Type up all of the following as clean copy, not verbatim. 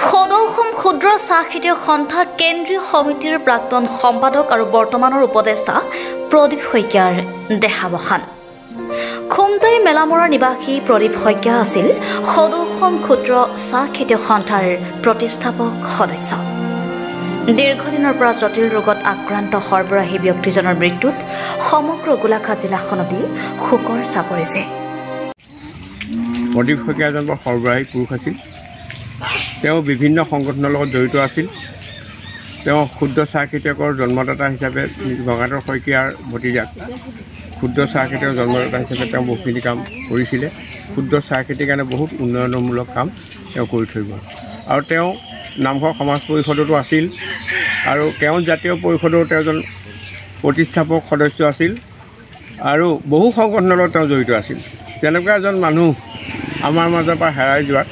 সদৌ অসম ক্ষুদ্ৰ চাহ খেতিয়ক সন্থা কেন্দ্ৰীয় সমিতিৰ প্ৰাক্তন সম্পাদক আৰু বৰ্তমানৰ উপদেষ্টা প্ৰদীপ শইকীয়াৰ দেহাৱসান। খুমটাই মেলামৰাৰ নিবাসী প্ৰদীপ শইকীয়া আছিল সদৌ অসম ক্ষুদ্ৰ চাহ খেতিয়ক সন্থাৰ প্ৰতিষ্ঠাপক সদস্য। দীৰ্ঘদিনৰ পৰা জটিল ৰোগত আক্ৰান্ত সৰ্বৰাহী ব্যক্তিজনৰ মৃত্যুত সমগ্ৰ গোলাঘাট জিলাখনতেই শোকৰ ছাঁ পৰিছে। প্ৰদীপ শইকীয়া এজন বৰ সৰ্বৰাহী পুৰুষ আছিল। তেওঁ বিভিন্ন সংগঠনৰ লগত জড়িত আছিল। তেওঁ ক্ষুদ্ৰ চাহ খেতিয়কৰ জন্মদাতা হিচাপে গংগাধৰ শইকীয়াৰ ভতিজাক ক্ষুদ্ৰ চাহ খেতিয়কৰ জন্মদাতা হিচাপে তেওঁ বহুখিনি কাম কৰিছিলে। ক্ষুদ্ৰ চাহ খেতিৰ কাৰণে বহুত উন্নয়নমূলক কাম তেওঁ কৰি থৈ গ'ল। আৰু তেওঁ নামঘৰ সমাজ পৰিষদতো আছিল আৰু কেওঁট জাতীয় পৰিষদৰ তেওঁ এজন প্ৰতিষ্ঠাপক সদস্য আছিল আৰু বহু সংগঠনৰ লগত তেওঁ জড়িত আছিল। তেনেকুৱা এজন মানুহ আমাৰ মাজৰ পৰা হেৰাই যোৱাত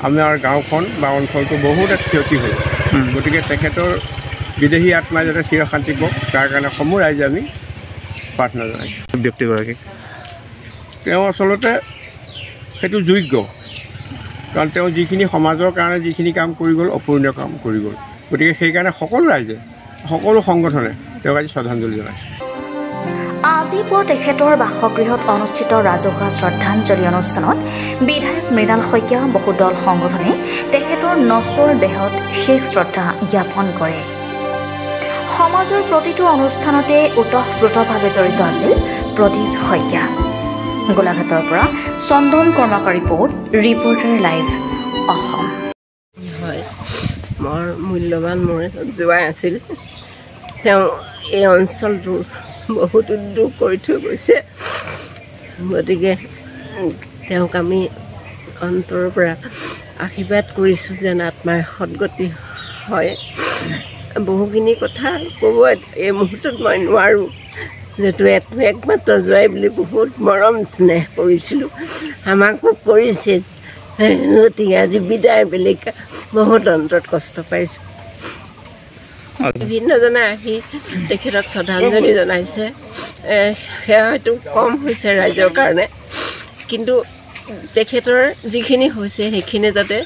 আমাৰ গাঁওখন বা অঞ্চলটো বহুত ক্ষতি হ'ল। গতিকে তেখেতৰ বিদেহী আত্মাই যাতে চিৰশান্তি পাওক তাৰ কাৰণে সমূহ ৰাইজে আমি প্ৰাৰ্থনা জনাইছোঁ। ব্যক্তিগৰাকী তেওঁ আচলতে সেইটো যোগ্য, কাৰণ তেওঁ যিখিনি সমাজৰ কাৰণে যিখিনি কাম কৰি গ'ল অপূৰণীয় কাম কৰি গ'ল। গতিকে সেইকাৰণে সকলো ৰাইজে সকলো সংগঠনে তেওঁক আজি শ্ৰদ্ধাঞ্জলি জনাইছে। আজি পুৱা তেখেতৰ বাসগৃহত অনুষ্ঠিত ৰাজহুৱা শ্ৰদ্ধাঞ্জলি অনুষ্ঠানত বিধায়ক মৃণাল শইকীয়া বহুদল সংগঠনে তেখেতৰ নশ্বৰ দেহত শেষ শ্ৰদ্ধা জ্ঞাপন কৰে। সমাজৰ প্ৰতিটো অনুষ্ঠানতে ওতঃপ্ৰোতভাৱে জড়িত আছিল প্ৰদীপ শইকীয়া। গোলাঘাটৰ পৰা চন্দন কৰ্মকাৰ ৰিপৰ্টাৰ লাইভ অসম। হয়, মোৰ মূল্যৱান মোৰ এজন জোৱাই আছিল। তেওঁ এই অঞ্চলটোৰ বহুত উদ্যোগ কৰি থৈ গৈছে। গতিকে তেওঁক আমি অন্তৰৰ পৰা আশীৰ্বাদ কৰিছোঁ যেন আত্মাৰ সদগতি হয়। বহুখিনি কথা ক'ব এই মুহূৰ্তত মই নোৱাৰোঁ, যিহেতু একমাত্ৰ জোৱাই বুলি বহুত মৰম স্নেহ কৰিছিলোঁ, আমাকো কৰিছিল। গতিকে আজি বিদায় বেলেগ বহুত অন্তৰত কষ্ট পাইছোঁ। বিভিন্নজনে আহি তেখেতক শ্ৰদ্ধাঞ্জলি জনাইছে। সেয়া হয়তো কম হৈছে ৰাইজৰ কাৰণে, কিন্তু তেখেতৰ যিখিনি হৈছে সেইখিনি যাতে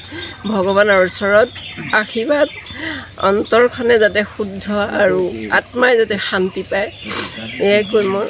ভগৱানৰ ওচৰত আশীৰ্বাদ, অন্তৰখনে যাতে শুদ্ধ আৰু আত্মাই যাতে শান্তি পায়, এয়াই কৈ মোৰ